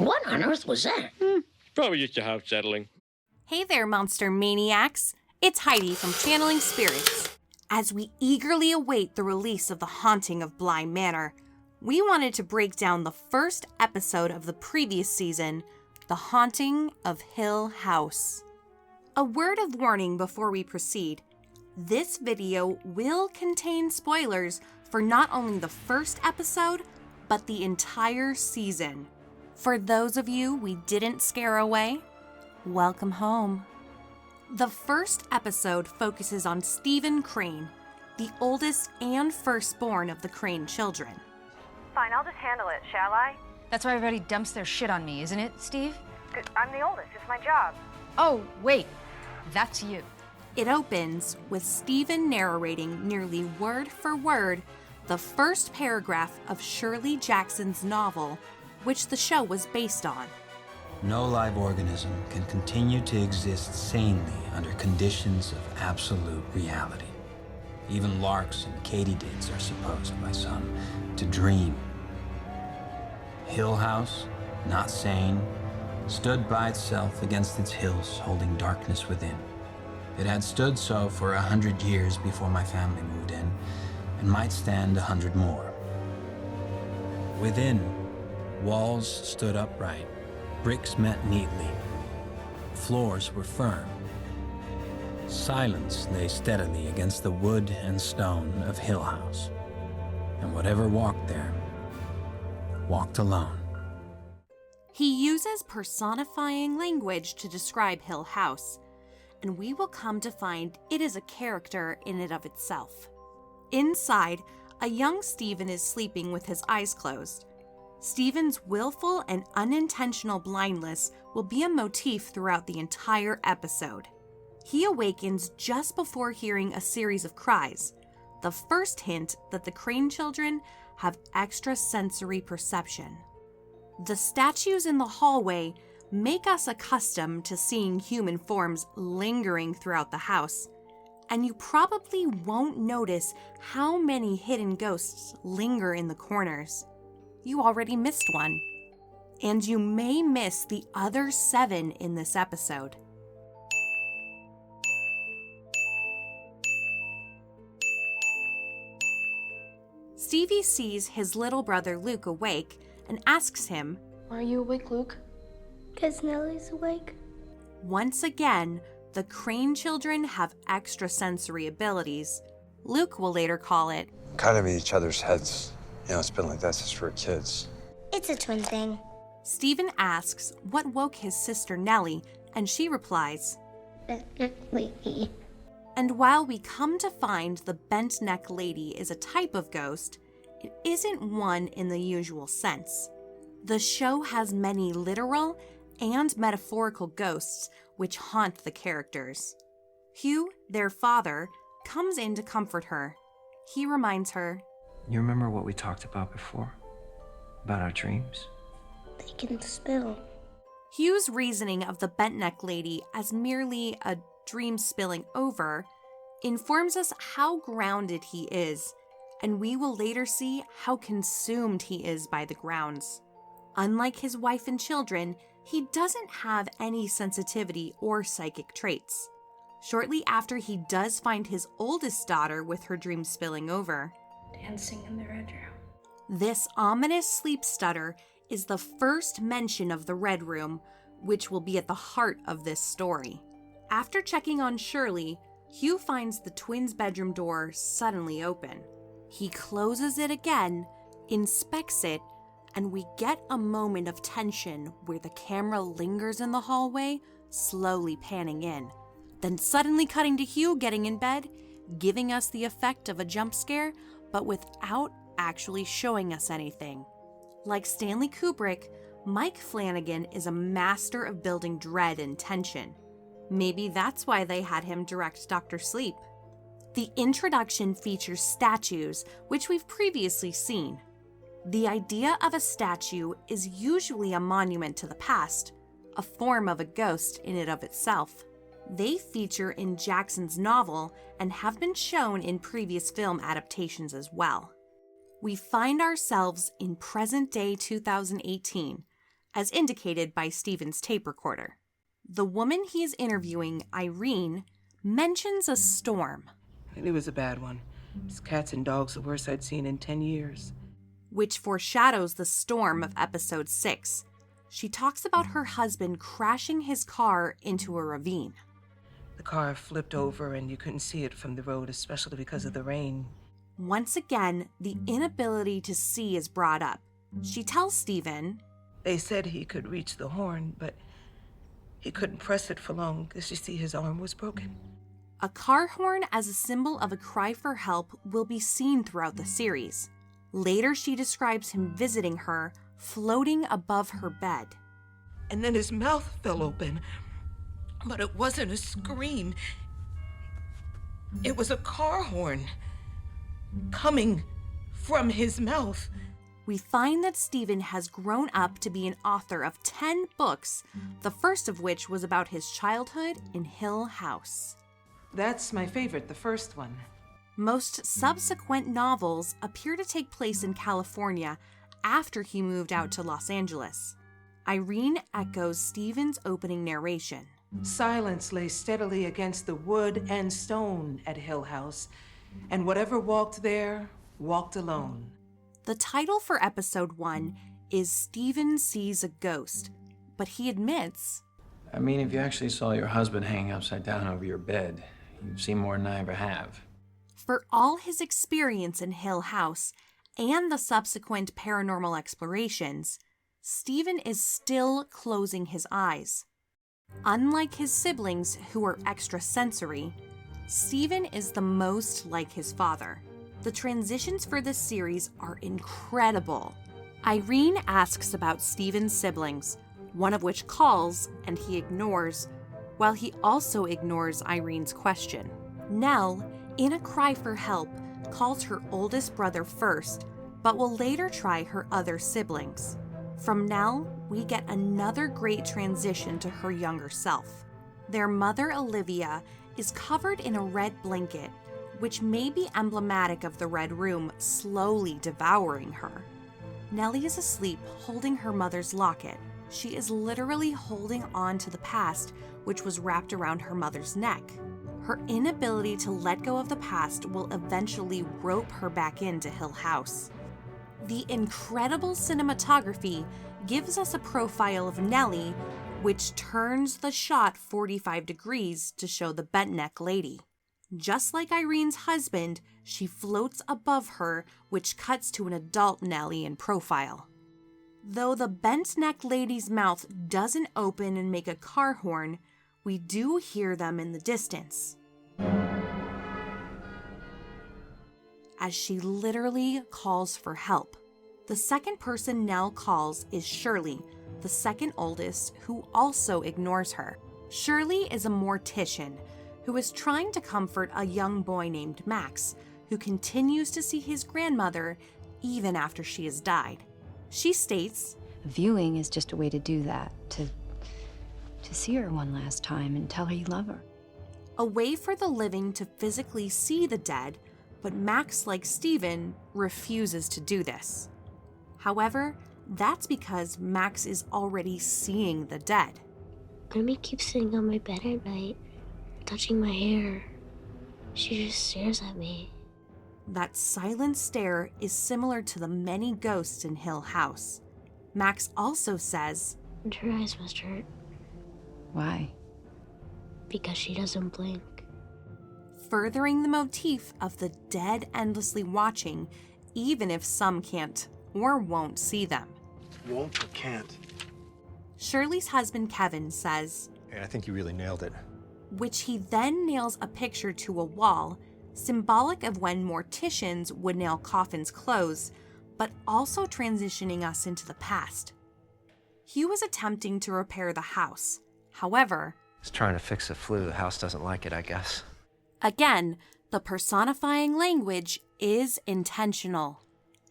What on earth was that? Probably just your house settling. Hey there, monster maniacs. It's Heidi from Channeling Spirits. As we eagerly await the release of The Haunting of Bly Manor, we wanted to break down the first episode of the previous season, The Haunting of Hill House. A word of warning before we proceed. This video will contain spoilers for not only the first episode, but the entire season. For those of you we didn't scare away, welcome home. The first episode focuses on Stephen Crain, the oldest and firstborn of the Crain children. Fine, I'll just handle it, shall I? That's why everybody dumps their shit on me, isn't it, Steve? I'm the oldest, it's my job. Oh, wait. That's you. It opens with Stephen narrating nearly word for word the first paragraph of Shirley Jackson's novel, which the show was based on. No live organism can continue to exist sanely under conditions of absolute reality. Even larks and katydids are supposed by some to dream. Hill House, not sane, stood by itself against its hills, holding darkness within. It had stood so for 100 years before my family moved in, and might stand 100 more. Within, walls stood upright, bricks met neatly, floors were firm. Silence lay steadily against the wood and stone of Hill House, and whatever walked there, walked alone. He uses personifying language to describe Hill House, and we will come to find it is a character in and of itself. Inside, a young Stephen is sleeping with his eyes closed. Stephen's willful and unintentional blindness will be a motif throughout the entire episode. He awakens just before hearing a series of cries, the first hint that the Crain children have extrasensory perception. The statues in the hallway make us accustomed to seeing human forms lingering throughout the house, and you probably won't notice how many hidden ghosts linger in the corners. You already missed one, and you may miss the other 7 in this episode. Stevie sees his little brother Luke awake and asks him, "Are you awake, Luke?" "'Cause Nellie's awake." Once again, the Crain children have extrasensory abilities. Luke will later call it kind of in each other's heads. You know, it's been like that since we were kids. It's a twin thing. Stephen asks what woke his sister Nellie, and she replies, Definitely. And while we come to find the bent neck lady is a type of ghost, it isn't one in the usual sense. The show has many literal and metaphorical ghosts which haunt the characters. Hugh, their father, comes in to comfort her. He reminds her, "You remember what we talked about before? About our dreams?" They can spill. Hugh's reasoning of the bent neck lady as merely a dream spilling over informs us how grounded he is, and we will later see how consumed he is by the grounds. Unlike his wife and children, he doesn't have any sensitivity or psychic traits. Shortly after, he does find his oldest daughter with her dream spilling over, dancing in the red room. This ominous sleep stutter is the first mention of the Red Room, which will be at the heart of this story. After checking on Shirley, Hugh finds the twins' bedroom door suddenly open. He closes it again, inspects it, and we get a moment of tension where the camera lingers in the hallway, slowly panning in, then suddenly cutting to Hugh getting in bed, giving us the effect of a jump scare, but without actually showing us anything. Like Stanley Kubrick, Mike Flanagan is a master of building dread and tension. Maybe that's why they had him direct Dr. Sleep. The introduction features statues, which we've previously seen. The idea of a statue is usually a monument to the past, a form of a ghost in and of itself. They feature in Jackson's novel and have been shown in previous film adaptations as well. We find ourselves in present-day 2018, as indicated by Steven's tape recorder. The woman he is interviewing, Irene, mentions a storm, And it was a bad one. It's cats and dogs, the worst I'd seen in 10 years. which foreshadows the storm of episode 6. She talks about her husband crashing his car into a ravine. The car flipped over and you couldn't see it from the road, especially because of the rain. Once again, the inability to see is brought up. She tells Steven, They said he could reach the horn, but he couldn't press it for long because you see his arm was broken. a car horn as a symbol of a cry for help will be seen throughout the series. Later, she describes him visiting her, floating above her bed. And then his mouth fell open, but it wasn't a scream. It was a car horn coming from his mouth. We find that Steven has grown up to be an author of 10 books, the first of which was about his childhood in Hill House. That's my favorite, the first one. Most subsequent novels appear to take place in California after he moved out to Los Angeles. Irene echoes Steven's opening narration. Silence lay steadily against the wood and stone at Hill House, and whatever walked there walked alone. The title for episode 1 is Steven Sees a Ghost, but he admits, I mean, if you actually saw your husband hanging upside down over your bed, you'd see more than I ever have. for all his experience in Hill House and the subsequent paranormal explorations, Steven is still closing his eyes. Unlike his siblings, who are extrasensory, Steven is the most like his father. The transitions for this series are incredible. Irene asks about Steven's siblings, one of which calls and he ignores, while he also ignores Irene's question. Nell, in a cry for help, calls her oldest brother first, but will later try her other siblings. From Nell, we get another great transition to her younger self. Their mother, Olivia, is covered in a red blanket, which may be emblematic of the Red Room slowly devouring her. Nellie is asleep holding her mother's locket. She is literally holding on to the past, which was wrapped around her mother's neck. Her inability to let go of the past will eventually rope her back into Hill House. The incredible cinematography gives us a profile of Nellie, which turns the shot 45 degrees to show the bent neck lady. Just like Irene's husband, she floats above her, which cuts to an adult Nellie in profile. Though the bent neck lady's mouth doesn't open and make a car horn, we do hear them in the distance, as she literally calls for help. The second person Nell calls is Shirley, the second oldest, who also ignores her. Shirley is a mortician who is trying to comfort a young boy named Max, who continues to see his grandmother even after she has died. She states, Viewing is just a way to do that, to see her one last time and tell her you love her. a way for the living to physically see the dead, but Max, like Steven, refuses to do this. However, that's because Max is already seeing the dead. Mommy keeps sitting on my bed at night, touching my hair. She just stares at me. That silent stare is similar to the many ghosts in Hill House. Max also says, And her eyes must hurt Why? because she doesn't blink. furthering the motif of the dead endlessly watching, even if some can't or won't see them. Won't or can't? Shirley's husband Kevin says, Hey, I think you really nailed it. which he then nails a picture to a wall, symbolic of when morticians would nail coffins closed, but also transitioning us into the past. Hugh was attempting to repair the house. However, He's trying to fix the flu. The house doesn't like it, I guess. again, the personifying language is intentional.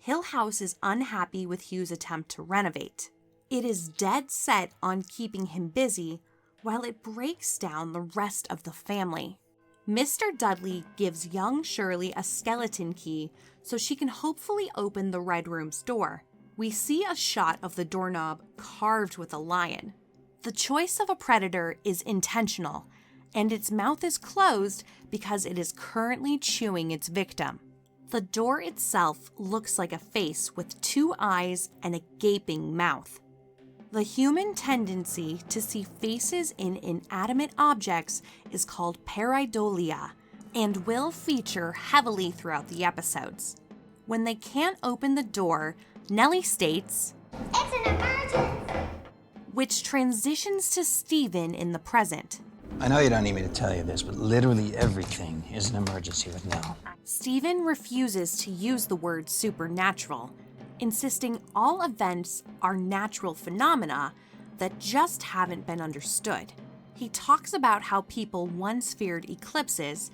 Hill House is unhappy with Hugh's attempt to renovate. It is dead set on keeping him busy, while it breaks down the rest of the family. Mr. Dudley gives young Shirley a skeleton key so she can hopefully open the Red Room's door. We see a shot of the doorknob carved with a lion. The choice of a predator is intentional, and its mouth is closed because it is currently chewing its victim. The door itself looks like a face with 2 eyes and a gaping mouth. The human tendency to see faces in inanimate objects is called pareidolia and will feature heavily throughout the episodes. When they can't open the door, Nellie states, It's an emergency! which transitions to Steven in the present. I know you don't need me to tell you this, but literally everything is an emergency with Nell. Steven refuses to use the word supernatural, insisting all events are natural phenomena that just haven't been understood. He talks about how people once feared eclipses,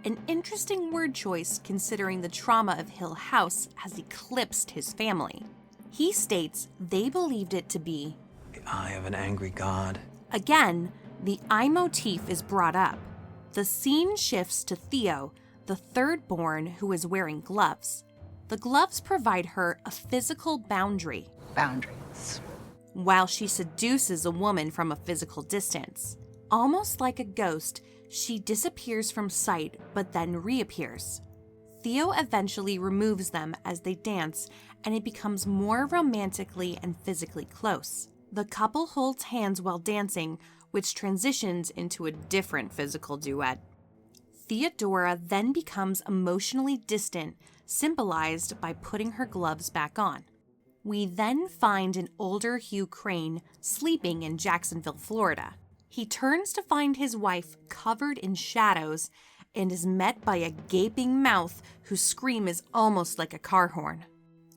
an interesting word choice considering the trauma of Hill House has eclipsed his family. He states they believed it to be The eye of an angry god. Again, the eye motif is brought up. The scene shifts to Theo, the third-born who is wearing gloves. The gloves provide her a physical boundary. Boundaries. While she seduces a woman from a physical distance. Almost like a ghost, she disappears from sight but then reappears. Theo eventually removes them as they dance, and it becomes more romantically and physically close. The couple holds hands while dancing, which transitions into a different physical duet. Theodora then becomes emotionally distant, symbolized by putting her gloves back on. We then find an older Hugh Crain sleeping in Jacksonville, Florida. He turns to find his wife covered in shadows and is met by a gaping mouth whose scream is almost like a car horn.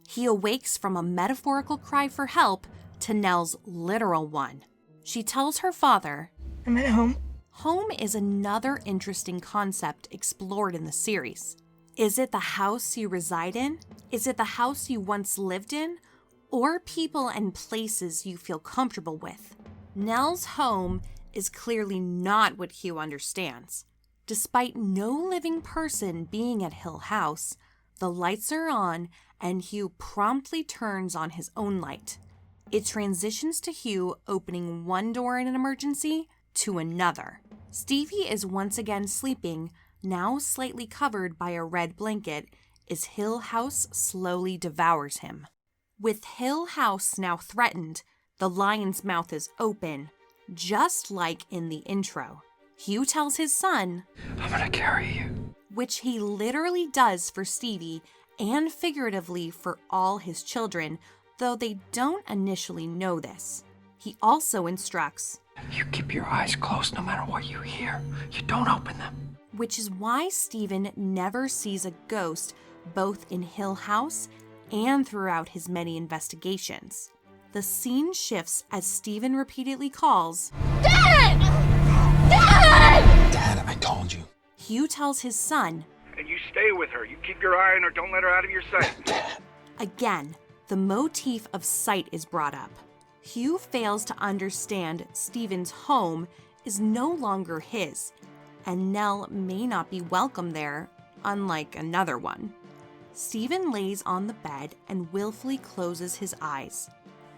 He awakes from a metaphorical cry for help to Nell's literal one. She tells her father, I'm at home. Home is another interesting concept explored in the series. Is it the house you reside in? Is it the house you once lived in? Or people and places you feel comfortable with? Nell's home is clearly not what Hugh understands. Despite no living person being at Hill House, the lights are on and Hugh promptly turns on his own light. It transitions to Hugh opening one door in an emergency to another. Stevie is once again sleeping, now slightly covered by a red blanket, as Hill House slowly devours him. With Hill House now threatened, the lion's mouth is open, just like in the intro. Hugh tells his son, I'm gonna carry you. which he literally does for Stevie and figuratively for all his children, though they don't initially know this. He also instructs, You keep your eyes closed no matter what you hear. You don't open them. which is why Steven never sees a ghost both in Hill House and throughout his many investigations. The scene shifts as Steven repeatedly calls, Dad! Dad! Dad, I told you. Hugh tells his son, And you stay with her. You keep your eye on her. Don't let her out of your sight. again, the motif of sight is brought up. Hugh fails to understand Steven's home is no longer his, and Nell may not be welcome there, unlike another one. Steven lays on the bed and willfully closes his eyes.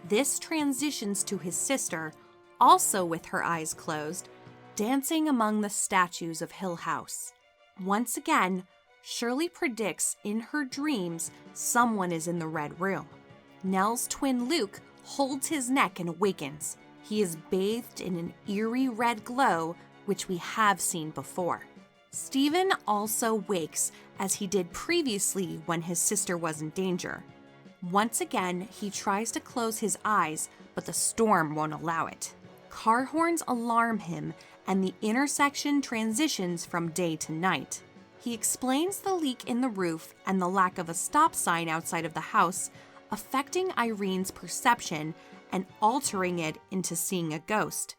This transitions to his sister, also with her eyes closed, dancing among the statues of Hill House. Once again, Shirley predicts in her dreams someone is in the red room. Nell's twin Luke holds his neck and awakens. He is bathed in an eerie red glow, which we have seen before. Steven also wakes as he did previously when his sister was in danger. Once again, he tries to close his eyes, but the storm won't allow it. Car horns alarm him, and the intersection transitions from day to night. He explains the leak in the roof and the lack of a stop sign outside of the house, affecting Irene's perception and altering it into seeing a ghost.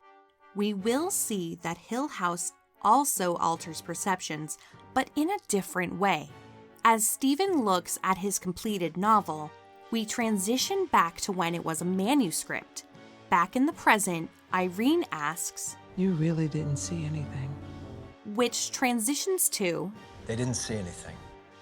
We will see that Hill House also alters perceptions, but in a different way. As Steven looks at his completed novel, we transition back to when it was a manuscript. Back in the present, Irene asks, You really didn't see anything. which transitions to, They didn't see anything.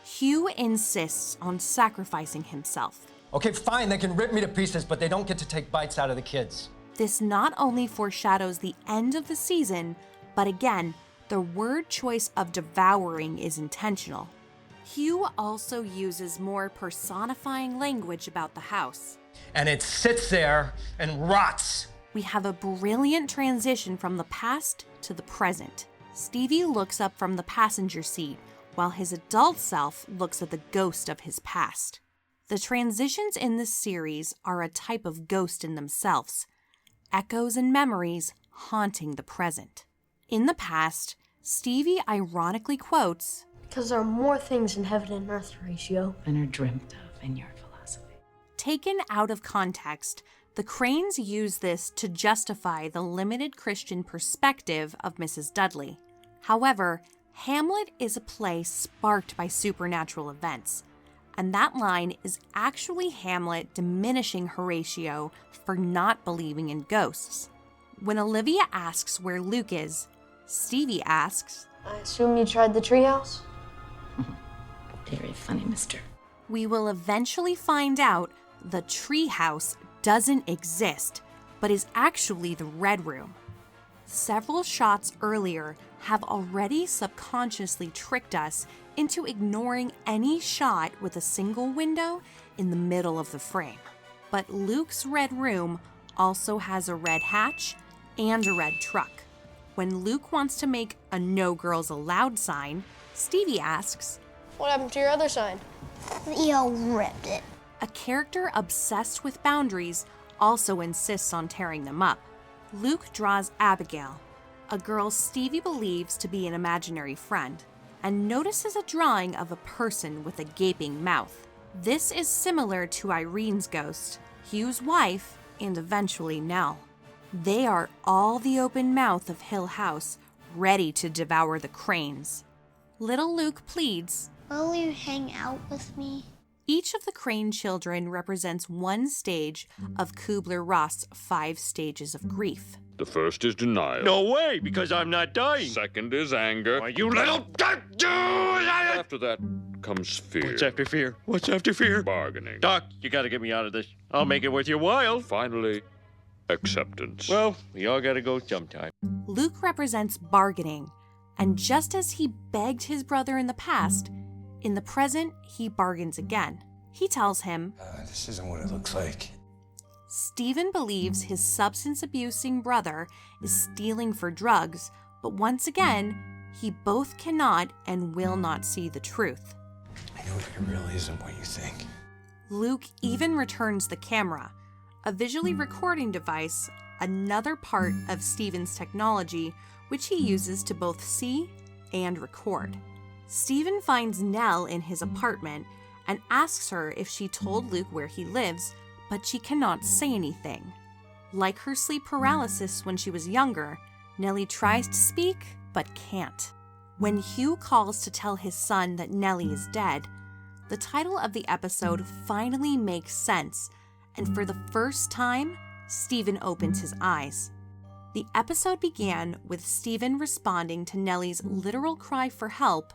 Hugh insists on sacrificing himself. Okay, fine, they can rip me to pieces, but they don't get to take bites out of the kids. This not only foreshadows the end of the season, but again, the word choice of devouring is intentional. Hugh also uses more personifying language about the house. And it sits there and rots. We have a brilliant transition from the past to the present. Stevie looks up from the passenger seat, while his adult self looks at the ghost of his past. The transitions in this series are a type of ghost in themselves, echoes and memories haunting the present. In the past, Stevie ironically quotes, "Because there are more things in heaven and earth, Horatio, than are dreamt of in your philosophy." Taken out of context, the Crains use this to justify the limited Christian perspective of Mrs. Dudley. However, Hamlet is a play sparked by supernatural events, and that line is actually Hamlet diminishing Horatio for not believing in ghosts. When Olivia asks where Luke is, Stevie asks, I assume you tried the treehouse? Very funny, mister. We will eventually find out the treehouse doesn't exist, but is actually the Red Room. Several shots earlier have already subconsciously tricked us into ignoring any shot with a single window in the middle of the frame. But Luke's Red Room also has a red hatch and a red truck. When Luke wants to make a No Girls Allowed sign, Stevie asks, What happened to your other sign? Leo ripped it. A character obsessed with boundaries also insists on tearing them up. Luke draws Abigail, a girl Stevie believes to be an imaginary friend, and notices a drawing of a person with a gaping mouth. This is similar to Irene's ghost, Hugh's wife, and eventually Nell. They are all the open mouth of Hill House, ready to devour the Crains. Little Luke pleads, Will you hang out with me? Each of the Crain children represents one stage of Kubler-Ross' 5 stages of grief. The first is denial. No way, because I'm not dying. Second is anger. Why, you little... After that comes fear. What's after fear? What's after fear? Bargaining. Doc, you gotta get me out of this. I'll make it worth your while. Finally, acceptance. Well, we all gotta go sometime. Luke represents bargaining, and just as he begged his brother in the past, in the present, he bargains again. He tells him, This isn't what it looks like. Stephen believes his substance-abusing brother is stealing for drugs, but once again, he both cannot and will not see the truth. I know it really isn't what you think. Luke even returns the camera, a visually recording device, another part of Stephen's technology, which he uses to both see and record. Stephen finds Nell in his apartment and asks her if she told Luke where he lives, but she cannot say anything. Like her sleep paralysis when she was younger, Nellie tries to speak but can't. When Hugh calls to tell his son that Nellie is dead, the title of the episode finally makes sense, and for the first time, Stephen opens his eyes. The episode began with Stephen responding to Nellie's literal cry for help,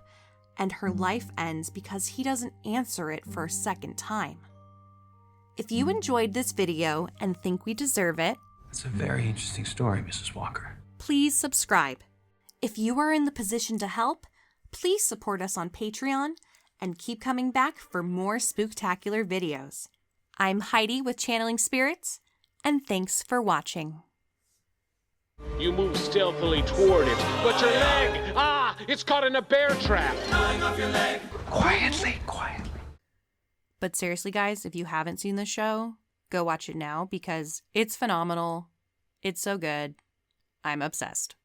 and her life ends because he doesn't answer it for a second time. If you enjoyed this video and think we deserve it, That's a very interesting story, Mrs. Walker. please subscribe. If you are in the position to help, please support us on Patreon and keep coming back for more spooktacular videos. I'm Heidi with Channeling Spirits, and thanks for watching. You move stealthily toward it, but your leg! Ah! It's caught in a bear trap! Quietly. But seriously, guys, if you haven't seen the show, go watch it now because it's phenomenal. It's so good. I'm obsessed.